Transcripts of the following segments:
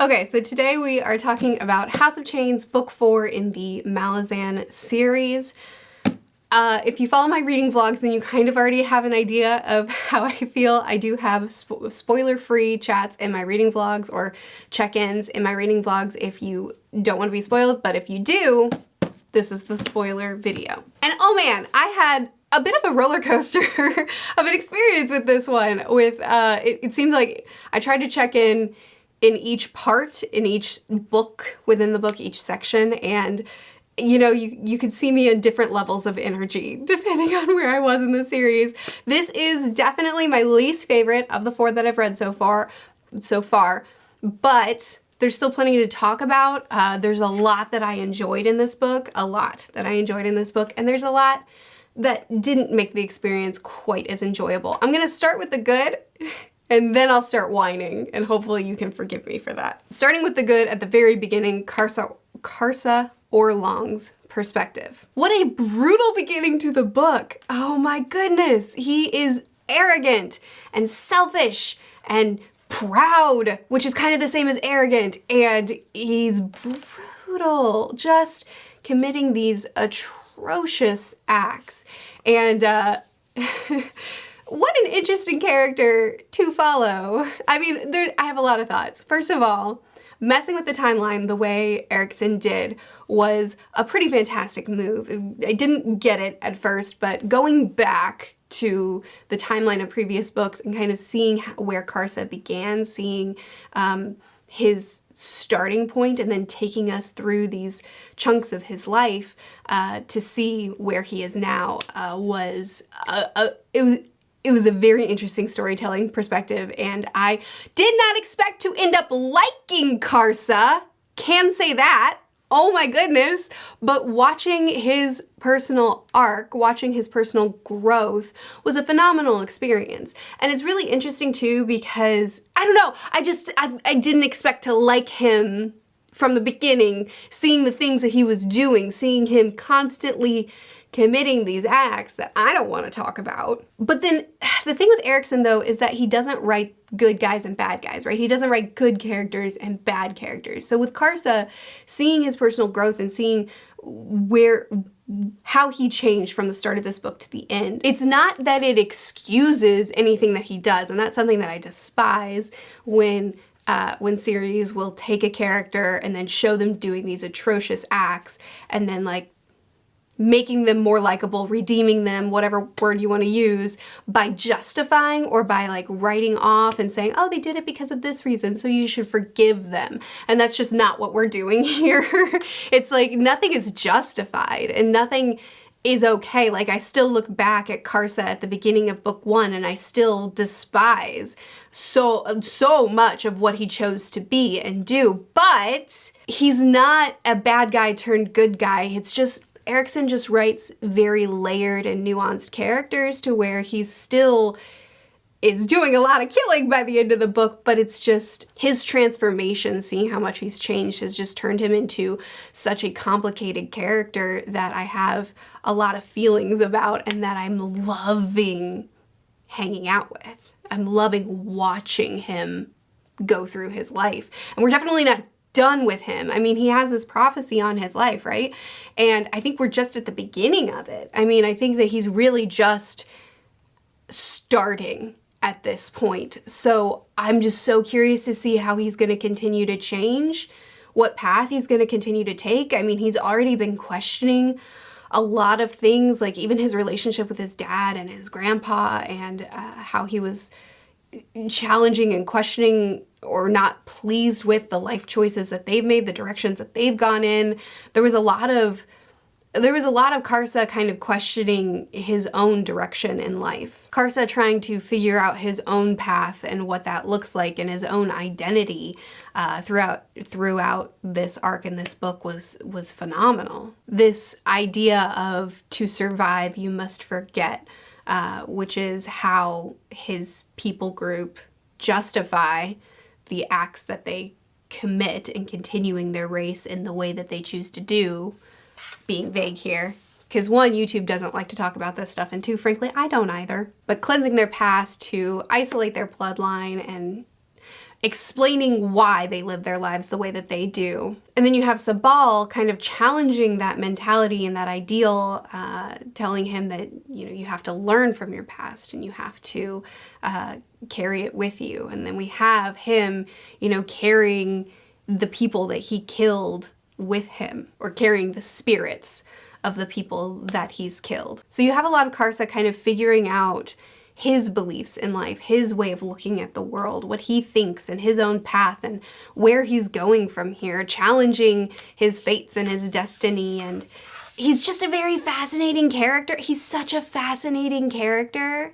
Okay, so today we are talking about House of Chains, book 4 in the Malazan series. If you follow my reading vlogs, then you kind of already have an idea of how I feel. I do have spoiler-free chats in my reading vlogs, or check-ins in my reading vlogs if you don't want to be spoiled, but if you do, this is the spoiler video. And oh man, I had a bit of a roller coaster of an experience with this one. It seemed like I tried to check in each part, in each book, within the book, each section, and you know, you could see me in different levels of energy depending on where I was in the series. This is definitely my least favorite of the 4 that I've read so far, but there's still plenty to talk about. There's a lot that I enjoyed in this book, and there's a lot that didn't make the experience quite as enjoyable. I'm gonna start with the good, and then I'll start whining, and hopefully you can forgive me for that. Starting with the good at the very beginning, Karsa Orlong's perspective. What a brutal beginning to the book. Oh my goodness. He is arrogant and selfish and proud, which is kind of the same as arrogant, and he's brutal, just committing these atrocious acts. And what an interesting character to follow. I mean, I have a lot of thoughts. First of all, messing with the timeline the way Erikson did was a pretty fantastic move. I didn't get it at first, but going back to the timeline of previous books and kind of seeing where Karsa began, seeing his starting point, and then taking us through these chunks of his life to see where he is now it was a very interesting storytelling perspective, and I did not expect to end up liking Karsa. Can say that. Oh my goodness. But watching his personal arc, watching his personal growth was a phenomenal experience. And it's really interesting too because, I don't know, I didn't expect to like him from the beginning, seeing the things that he was doing, seeing him constantly committing these acts that I don't want to talk about. But then the thing with Erikson though is that he doesn't write good guys and bad guys, right? He doesn't write good characters and bad characters. So with Karsa, seeing his personal growth and seeing how he changed from the start of this book to the end, it's not that it excuses anything that he does, and that's something that I despise when series will take a character and then show them doing these atrocious acts and then like making them more likable, redeeming them, whatever word you want to use, by justifying or by like writing off and saying, oh, they did it because of this reason, so you should forgive them. And that's just not what we're doing here. It's like nothing is justified and nothing is okay. Like I still look back at Karsa at the beginning of book 1 and I still despise so much of what he chose to be and do, but he's not a bad guy turned good guy. It's just Erikson just writes very layered and nuanced characters to where he's still is doing a lot of killing by the end of the book, but it's just his transformation, seeing how much he's changed, has just turned him into such a complicated character that I have a lot of feelings about and that I'm loving hanging out with. I'm loving watching him go through his life. And we're definitely not done with him. I mean, he has this prophecy on his life, right? And I think we're just at the beginning of it. I mean, I think that he's really just starting at this point. So I'm just so curious to see how he's going to continue to change, what path he's going to continue to take. I mean, he's already been questioning a lot of things, like even his relationship with his dad and his grandpa, and how he was challenging and questioning or not pleased with the life choices that they've made, the directions that they've gone in. There was a lot of Karsa kind of questioning his own direction in life. Karsa trying to figure out his own path and what that looks like and his own identity throughout this arc in this book was phenomenal. This idea of to survive, you must forget, which is how his people group justify the acts that they commit and continuing their race in the way that they choose to do, being vague here. Because 1, YouTube doesn't like to talk about this stuff, and 2, frankly, I don't either. But cleansing their past to isolate their bloodline, and explaining why they live their lives the way that they do. And then you have Sabal kind of challenging that mentality and that ideal, telling him that, you know, you have to learn from your past and you have to carry it with you. And then we have him, you know, carrying the people that he killed with him, or carrying the spirits of the people that he's killed. So you have a lot of Karsa kind of figuring out his beliefs in life, his way of looking at the world, what he thinks and his own path and where he's going from here, challenging his fates and his destiny. And he's just a very fascinating character. He's such a fascinating character.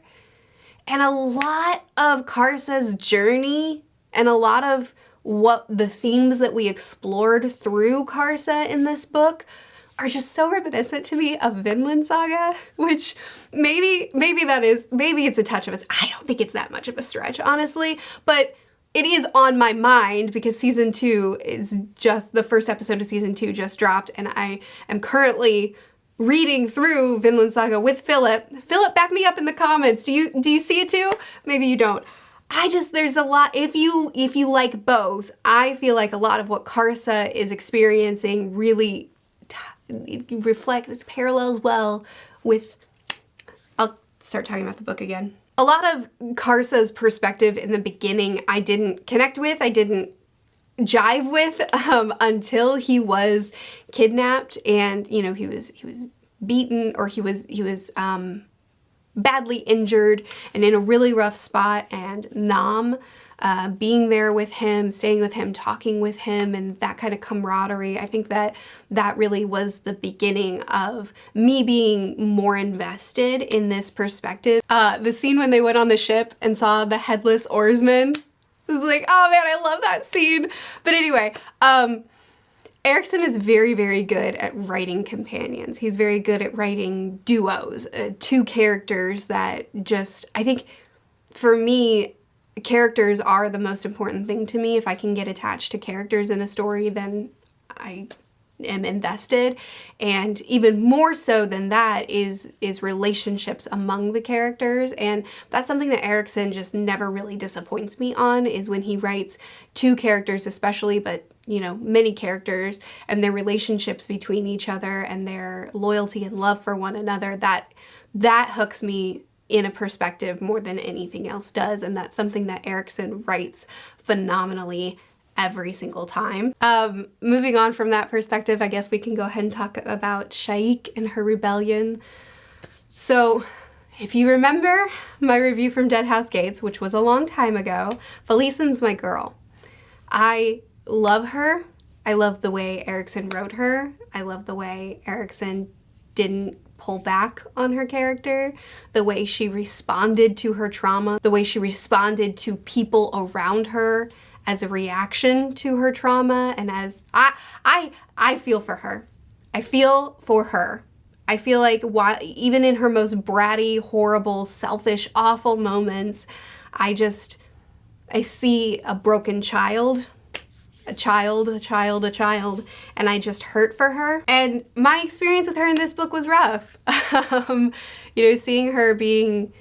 And a lot of Karsa's journey and a lot of what the themes that we explored through Karsa in this book are just so reminiscent to me of Vinland Saga, which maybe it's a touch of I don't think it's that much of a stretch, honestly, but it is on my mind because season 2 is just, the first episode of season 2 just dropped, and I am currently reading through Vinland Saga with Philip. Philip, back me up in the comments. Do you see it too? Maybe you don't. There's a lot, if you like both, I feel like a lot of what Karsa is experiencing really reflects, parallels well with, I'll start talking about the book again. A lot of Karsa's perspective in the beginning I didn't connect with, I didn't jive with until he was kidnapped and, you know, he was beaten, or he was badly injured and in a really rough spot, and Nam being there with him, staying with him, talking with him, and that kind of camaraderie. I think that really was the beginning of me being more invested in this perspective. The scene when they went on the ship and saw the headless oarsman, I was like, oh man, I love that scene. But anyway, Erikson is very, very good at writing companions. He's very good at writing duos, two characters that just, I think for me, characters are the most important thing to me. If I can get attached to characters in a story, then I am invested. And even more so than that is relationships among the characters. And that's something that Erikson just never really disappoints me on, is when he writes two characters especially, but you know, many characters and their relationships between each other and their loyalty and love for one another, that hooks me in a perspective more than anything else does. And that's something that Erikson writes phenomenally every single time. Moving on from that perspective, I guess we can go ahead and talk about Sha'ik and her rebellion. So if you remember my review from Dead House Gates, which was a long time ago, Felicen's my girl. I love her. I love the way Erikson wrote her. I love the way Erikson didn't pull back on her character, the way she responded to her trauma, the way she responded to people around her as a reaction to her trauma, and as I feel for her. I feel for her. I feel like even in her most bratty, horrible, selfish, awful moments, I see a broken child. A child, and I just hurt for her. And my experience with her in this book was rough. You know, seeing her being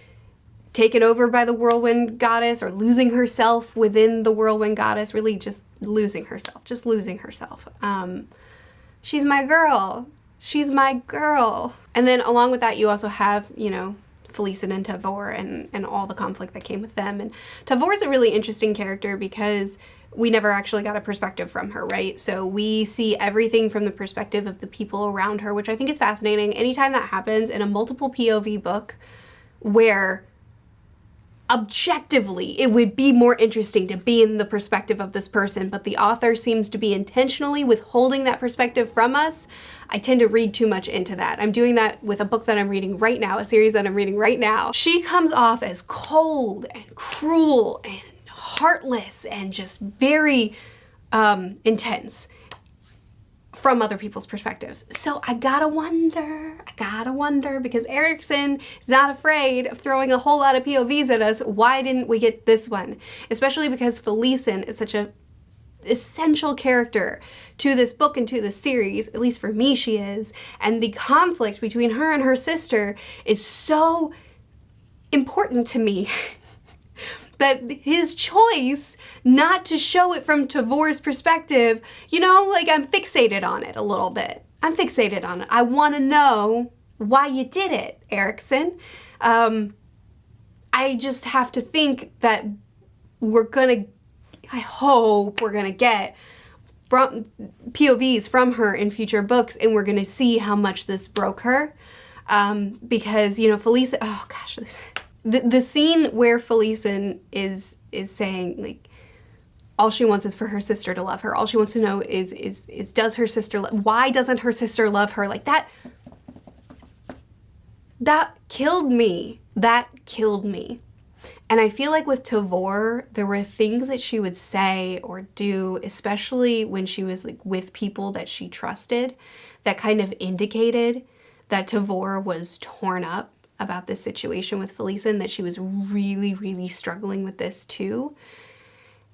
taken over by the whirlwind goddess, or losing herself within the whirlwind goddess, really just losing herself. She's my girl. She's my girl. And then along with that, you also have, you know, Felicen and Tavor and all the conflict that came with them. And Tavor is a really interesting character because we never actually got a perspective from her, right? So we see everything from the perspective of the people around her, which I think is fascinating. Anytime that happens in a multiple POV book where objectively it would be more interesting to be in the perspective of this person, but the author seems to be intentionally withholding that perspective from us, I tend to read too much into that. I'm doing that with a book that I'm reading right now, a series that I'm reading right now. She comes off as cold and cruel and heartless and just very intense from other people's perspectives. So I gotta wonder, because Erikson is not afraid of throwing a whole lot of POVs at us, why didn't we get this one? Especially because Felicen is such a essential character to this book and to this series, at least for me she is, and the conflict between her and her sister is so important to me that his choice not to show it from Tavor's perspective, you know, like I'm fixated on it a little bit. I'm fixated on it. I want to know why you did it, Erikson. I just have to think that I hope we're gonna get from POVs from her in future books, and we're gonna see how much this broke her. Because, you know, Felicen, oh gosh, the scene where Felicen is saying, like, all she wants is for her sister to love her. All she wants to know is does her sister, why doesn't her sister love her? Like that killed me. That killed me. And I feel like with Tavor, there were things that she would say or do, especially when she was like with people that she trusted, that kind of indicated that Tavor was torn up about this situation with Felicen, that she was really, really struggling with this too.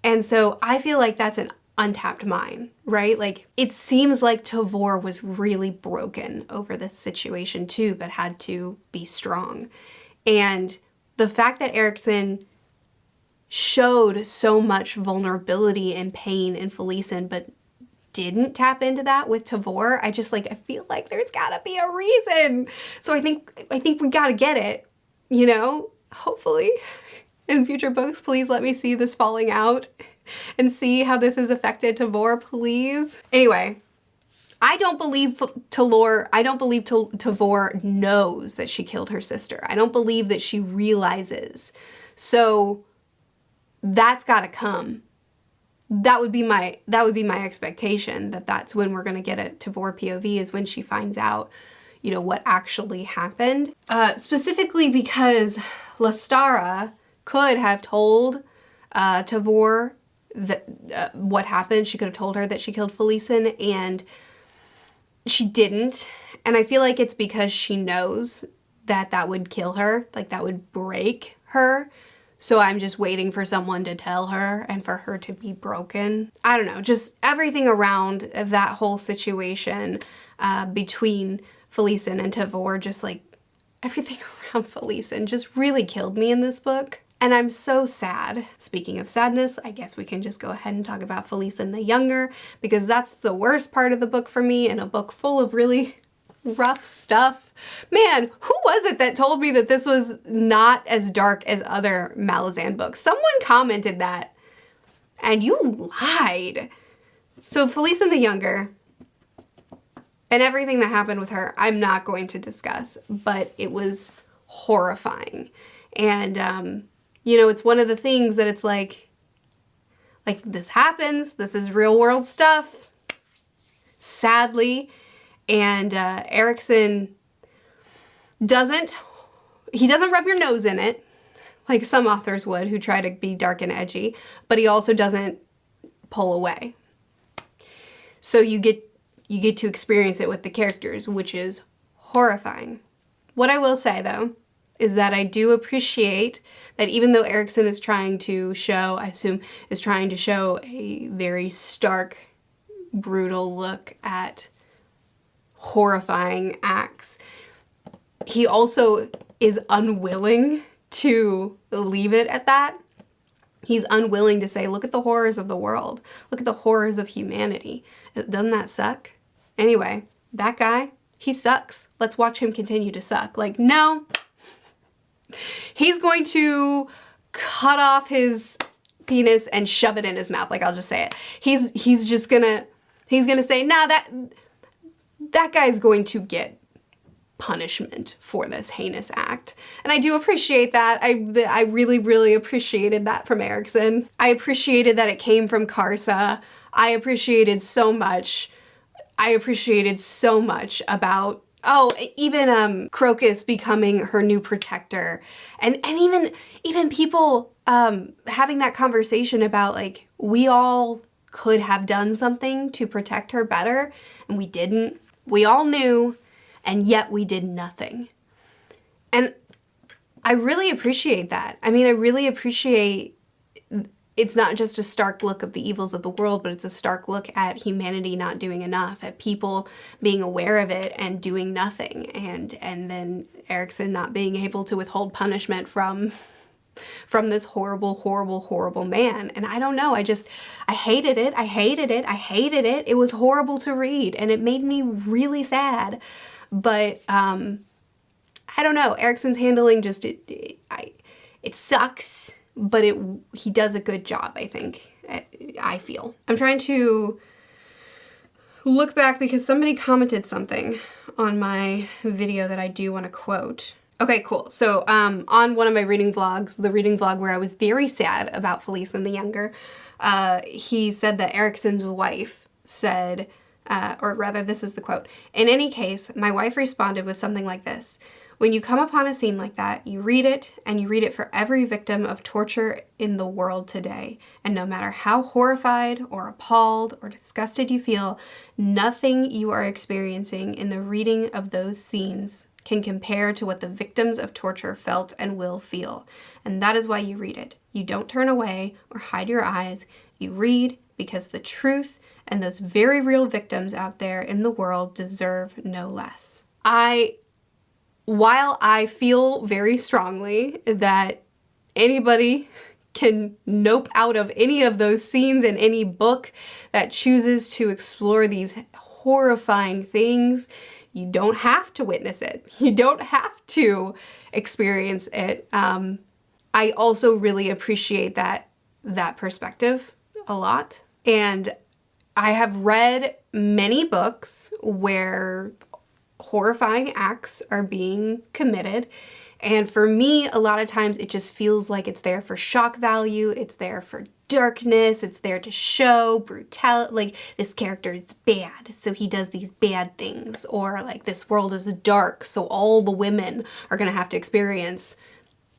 And so I feel like that's an untapped mine, right? Like, it seems like Tavor was really broken over this situation too, but had to be strong. And the fact that Erikson showed so much vulnerability and pain in Felicen, but didn't tap into that with Tavor, I feel like there's gotta be a reason. So I think we gotta get it, you know, hopefully. In future books, please let me see this falling out and see how this has affected Tavor, please. Anyway, I don't believe Tavor knows that she killed her sister. I don't believe that she realizes. So that's gotta come. That would be my expectation, that's when we're gonna get a Tavor POV, is when she finds out, you know, what actually happened. Specifically because Lestara could have told Tavor that what happened. She could have told her that she killed Felicen, and she didn't. And I feel like it's because she knows that would kill her, like that would break her. So I'm just waiting for someone to tell her and for her to be broken. I don't know, just everything around that whole situation between Felicen and Tavor, just like everything around Felicen just really killed me in this book. And I'm so sad. Speaking of sadness, I guess we can just go ahead and talk about Felicen the Younger, because that's the worst part of the book for me, in a book full of really rough stuff. Man, who was it that told me that this was not as dark as other Malazan books? Someone commented that, and you lied. So Felicen the Younger and everything that happened with her, I'm not going to discuss, but it was horrifying. And, you know, it's one of the things that it's like this happens, this is real world stuff, sadly. And Erikson doesn't rub your nose in it like some authors would who try to be dark and edgy, but he also doesn't pull away. So you get to experience it with the characters, which is horrifying. What I will say though is that I do appreciate that even though Erikson is trying to show, I assume, is trying to show a very stark, brutal look at horrifying acts, he also is unwilling to leave it at that. He's unwilling to say, look at the horrors of the world. Look at the horrors of humanity. Doesn't that suck? Anyway, that guy, he sucks. Let's watch him continue to suck. Like, no. He's going to cut off his penis and shove it in his mouth. Like, I'll just say it. He's just gonna say, nah, that guy's going to get punishment for this heinous act. And I do appreciate that. I really, really appreciated that from Erikson. I appreciated that it came from Karsa. I appreciated so much about, even Crocus becoming her new protector. And even people having that conversation about, like, we all could have done something to protect her better, and we didn't. We all knew, and yet we did nothing. And I really appreciate that. I mean, I really appreciate it's not just a stark look of the evils of the world, but it's a stark look at humanity not doing enough, at people being aware of it and doing nothing, and then Erikson not being able to withhold punishment from from this horrible, horrible, horrible man. And I don't know, I hated it. I hated it. I hated it. It was horrible to read and it made me really sad. But I don't know, Erikson's handling just, it sucks, but he does a good job, I think, I feel. I'm trying to look back because somebody commented something on my video that I do want to quote. Okay, cool. So on one of my reading vlogs, the reading vlog where I was very sad about Felice and the Younger, he said that Erikson's wife said, or rather this is the quote, "In any case, my wife responded with something like this. When you come upon a scene like that, you read it, and you read it for every victim of torture in the world today. And no matter how horrified or appalled or disgusted you feel, nothing you are experiencing in the reading of those scenes can compare to what the victims of torture felt and will feel. And that is why you read it. You don't turn away or hide your eyes. You read because the truth and those very real victims out there in the world deserve no less." While I feel very strongly that anybody can nope out of any of those scenes in any book that chooses to explore these horrifying things, you don't have to witness it. You don't have to experience it. I also really appreciate that perspective a lot. And I have read many books where horrifying acts are being committed. And for me, a lot of times it just feels like it's there for shock value. It's there for darkness. It's there to show brutality. Like, this character is bad, so he does these bad things. Or like, this world is dark, so all the women are going to have to experience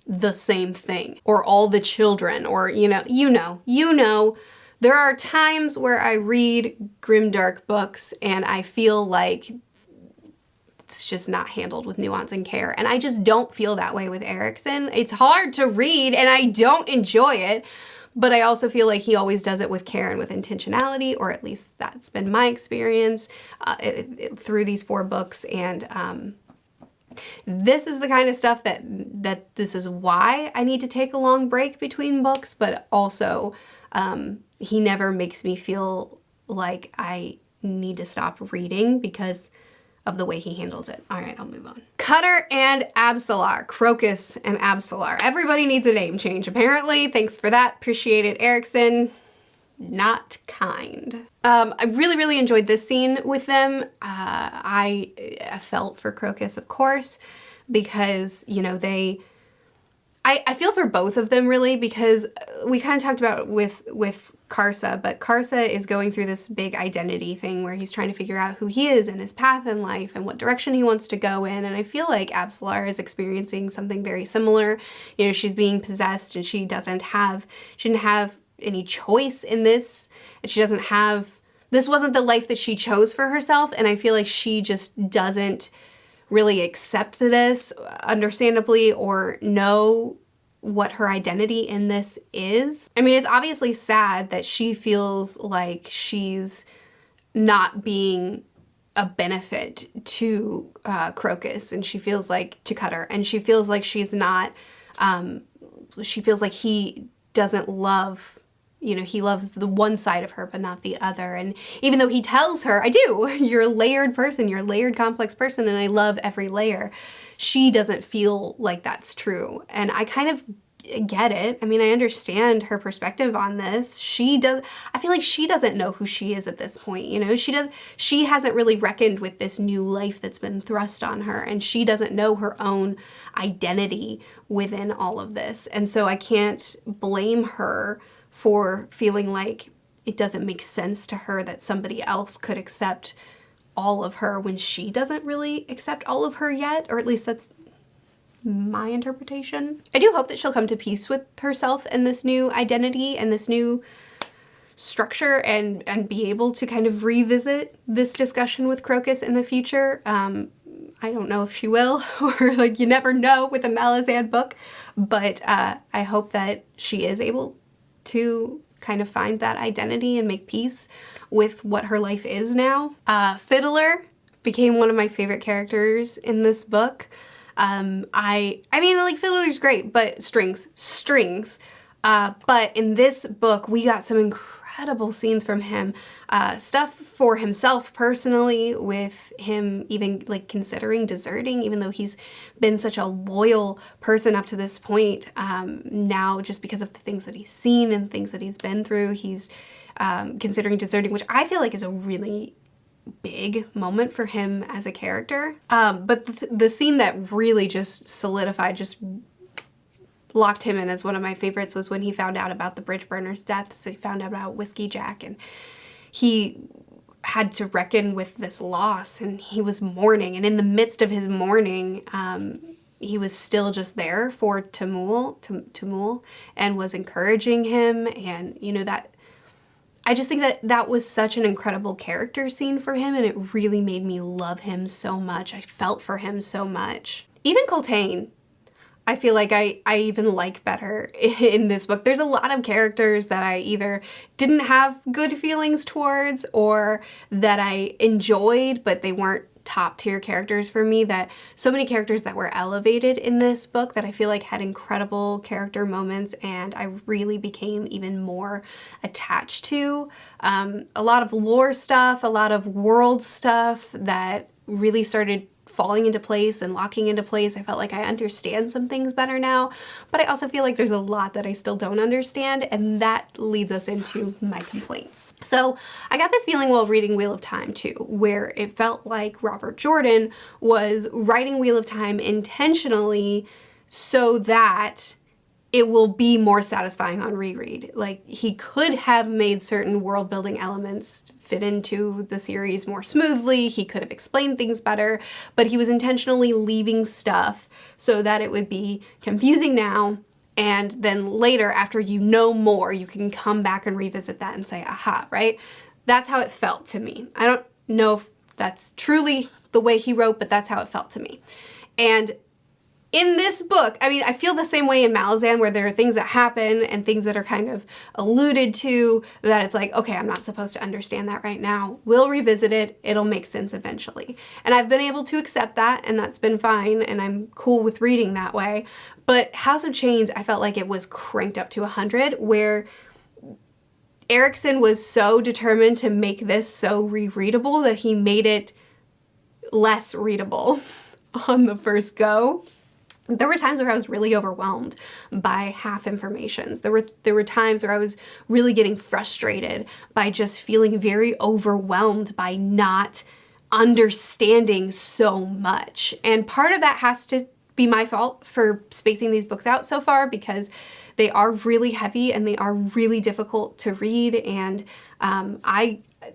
the same thing. Or all the children, or, you know. There are times where I read grimdark books and I feel like it's just not handled with nuance and care. And I just don't feel that way with Erikson. It's hard to read and I don't enjoy it, but I also feel like he always does it with care and with intentionality, or at least that's been my experience through these 4 books. And this is the kind of stuff that this is why I need to take a long break between books, but also he never makes me feel like I need to stop reading because of the way he handles it. All right, I'll move on. Cutter and Apsalar. Crocus and Apsalar. Everybody needs a name change, apparently. Thanks for that. Appreciate it, Erikson. Not kind. I really, really enjoyed this scene with them. I felt for Crocus, of course, because, you know, I feel for both of them, really, because we kind of talked about it with Karsa, but Karsa is going through this big identity thing where he's trying to figure out who he is and his path in life and what direction he wants to go in. And I feel like Apsalar is experiencing something very similar. You know, she's being possessed and she didn't have any choice in this. And this wasn't the life that she chose for herself. And I feel like she just doesn't really accept this, understandably, or know what her identity in this is. I mean, it's obviously sad that she feels like she's not being a benefit to Crocus, and she feels like to Cutter, and she feels like she's not, she feels like he doesn't love, you know, he loves the one side of her, but not the other. And even though he tells her, I do, you're a layered person, you're a layered, complex person, and I love every layer, she doesn't feel like that's true. And I kind of get it. I mean, I understand her perspective on this. I feel like she doesn't know who she is at this point, you know? She hasn't really reckoned with this new life that's been thrust on her, and she doesn't know her own identity within all of this. And so I can't blame her for feeling like it doesn't make sense to her that somebody else could accept all of her when she doesn't really accept all of her yet, or at least that's my interpretation. I do hope that she'll come to peace with herself and this new identity and this new structure and be able to kind of revisit this discussion with Crocus in the future. I don't know if she will, or like, you never know with a Malazan book, but I hope that she is able to kind of find that identity and make peace with what her life is now. Fiddler became one of my favorite characters in this book. I mean, like, Fiddler's great, but strings. But in this book, we got some incredible scenes from him, stuff for himself personally, with him even like considering deserting, even though he's been such a loyal person up to this point. Now, just because of the things that he's seen and things that he's been through, he's considering deserting, which I feel like is a really big moment for him as a character. But the scene that really just solidified, just locked him in as one of my favorites, was when he found out about the bridge burner's death. So he found out about Whiskey Jack, and he had to reckon with this loss, and he was mourning. And in the midst of his mourning, he was still just there for Tamul, and was encouraging him. And, you know, that I just think that that was such an incredible character scene for him, and it really made me love him so much. I felt for him so much. Even Coltane, I feel like I even like better in this book. There's a lot of characters that I either didn't have good feelings towards, or that I enjoyed, but they weren't top tier characters for me. That so many characters that were elevated in this book that I feel like had incredible character moments, and I really became even more attached to. A lot of lore stuff, a lot of world stuff that really started falling into place and locking into place. I felt like I understand some things better now, but I also feel like there's a lot that I still don't understand, and that leads us into my complaints. So I got this feeling while reading Wheel of Time too, where it felt like Robert Jordan was writing Wheel of Time intentionally so that it will be more satisfying on reread. Like, he could have made certain world building elements fit into the series more smoothly, he could have explained things better, but he was intentionally leaving stuff so that it would be confusing now, and then later, after you know more, you can come back and revisit that and say, aha, right? That's how it felt to me. I don't know if that's truly the way he wrote, but that's how it felt to me. And in this book, I mean, I feel the same way in Malazan, where there are things that happen and things that are kind of alluded to that it's like, okay, I'm not supposed to understand that right now. We'll revisit it. It'll make sense eventually. And I've been able to accept that, and that's been fine, and I'm cool with reading that way. But House of Chains, I felt like it was cranked up to 100, where Erikson was so determined to make this so rereadable that he made it less readable on the first go. There were times where I was really overwhelmed by half informations. There were times where I was really getting frustrated by just feeling very overwhelmed by not understanding so much. And part of that has to be my fault for spacing these books out so far, because they are really heavy and they are really difficult to read, and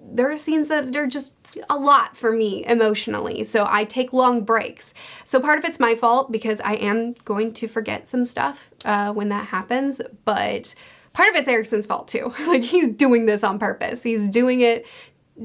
there are scenes that are just a lot for me emotionally, so I take long breaks. So part of it's my fault, because I am going to forget some stuff when that happens, but part of it's Erikson's fault too. Like, he's doing this on purpose. He's doing it,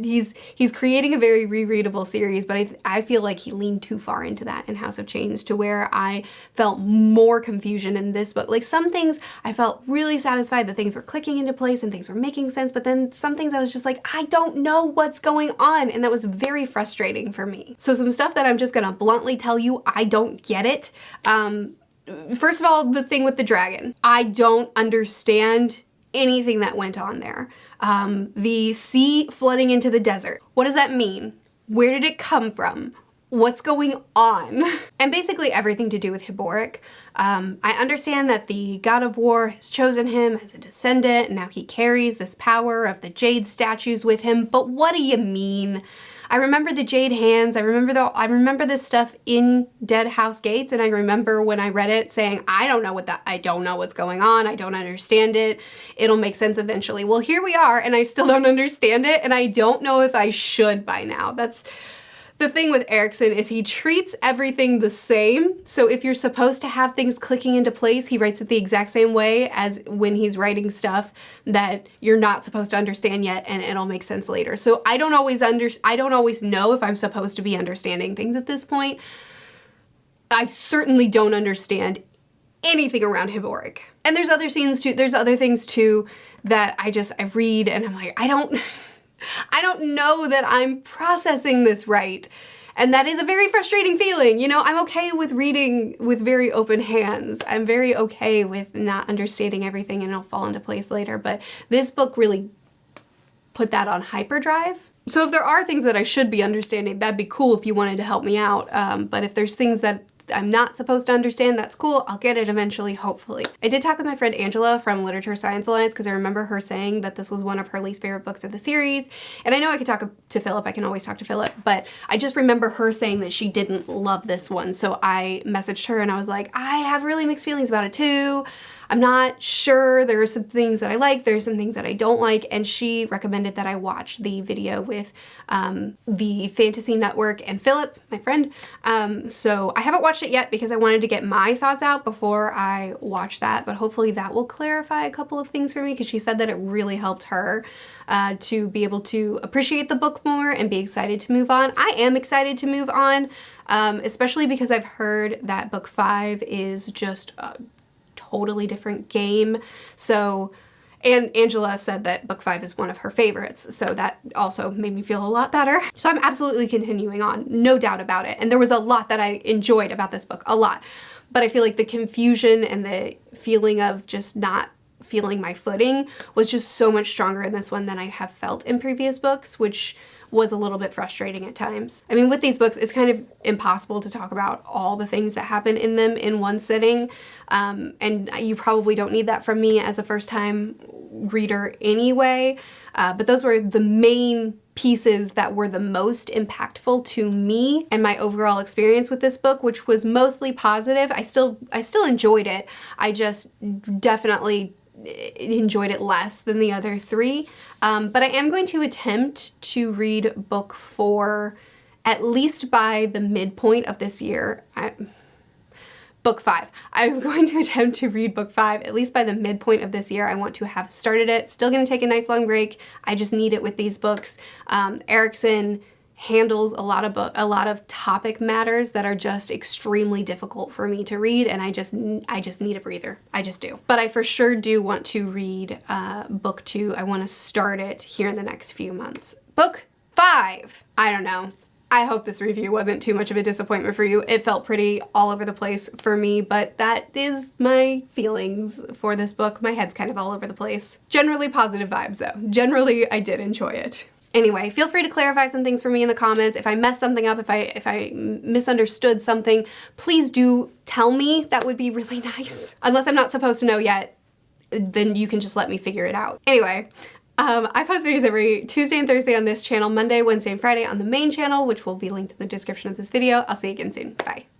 he's creating a very rereadable series, but I feel like he leaned too far into that in House of Chains, to where I felt more confusion in this book. Like, some things I felt really satisfied that things were clicking into place and things were making sense, but then some things I was just like, I don't know what's going on, and that was very frustrating for me. So some stuff that I'm just gonna bluntly tell you, I don't get it. First of all, the thing with the dragon. I don't understand anything that went on there. The sea flooding into the desert. What does that mean? Where did it come from? What's going on? And basically everything to do with Hiboric. I understand that the god of war has chosen him as a descendant, and now he carries this power of the jade statues with him, but what do you mean? I remember the jade hands, I remember this stuff in Dead House Gates, and I remember when I read it saying, I don't know what's going on, I don't understand it, it'll make sense eventually. Well, here we are, and I still don't understand it, and I don't know if I should by now. That's the thing with Erikson, is he treats everything the same. So if you're supposed to have things clicking into place, he writes it the exact same way as when he's writing stuff that you're not supposed to understand yet, and it'll make sense later. So I don't always know if I'm supposed to be understanding things at this point. I certainly don't understand anything around Hiboric. And there's other scenes too, there's other things too that I read and I'm like, I don't know that I'm processing this right. And that is a very frustrating feeling. You know, I'm okay with reading with very open hands. I'm very okay with not understanding everything and it'll fall into place later. But this book really put that on hyperdrive. So if there are things that I should be understanding, that'd be cool if you wanted to help me out. But if there's things that I'm not supposed to understand, that's cool. I'll get it eventually, hopefully. I did talk with my friend Angela from Literature Science Alliance because I remember her saying that this was one of her least favorite books of the series. And I know I could talk to Philip, I can always talk to Philip, but I just remember her saying that she didn't love this one. So I messaged her and I was like, I have really mixed feelings about it too. I'm not sure. There are some things that I like, there's some things that I don't like, and she recommended that I watch the video with the Fantasy Network and Philip, my friend. So I haven't watched it yet because I wanted to get my thoughts out before I watch that, but hopefully that will clarify a couple of things for me because she said that it really helped her to be able to appreciate the book more and be excited to move on. I am excited to move on, especially because I've heard that book 5 is just totally different game. So, and Angela said that book 5 is one of her favorites, so that also made me feel a lot better. So I'm absolutely continuing on, no doubt about it. And there was a lot that I enjoyed about this book, a lot. But I feel like the confusion and the feeling of just not feeling my footing was just so much stronger in this one than I have felt in previous books, which was a little bit frustrating at times. I mean, with these books, it's kind of impossible to talk about all the things that happen in them in one sitting, and you probably don't need that from me as a first-time reader anyway, but those were the main pieces that were the most impactful to me and my overall experience with this book, which was mostly positive. I still enjoyed it. I just definitely enjoyed it less than the other 3. But I am going to attempt to read book 4 at least by the midpoint of this year. Book 5. I'm going to attempt to read book 5 at least by the midpoint of this year. I want to have started it. Still going to take a nice long break. I just need it with these books. Erickson handles a lot of topic matters that are just extremely difficult for me to read, and I just need a breather. I just do. But I for sure do want to read book 2. I want to start it here in the next few months. Book 5. I don't know. I hope this review wasn't too much of a disappointment for you. It felt pretty all over the place for me, but that is my feelings for this book. My head's kind of all over the place. Generally positive vibes though. Generally, I did enjoy it. Anyway, feel free to clarify some things for me in the comments. If I messed something up, if I misunderstood something, please do tell me. That would be really nice. Unless I'm not supposed to know yet, then you can just let me figure it out. Anyway, I post videos every Tuesday and Thursday on this channel, Monday, Wednesday, and Friday on the main channel, which will be linked in the description of this video. I'll see you again soon. Bye.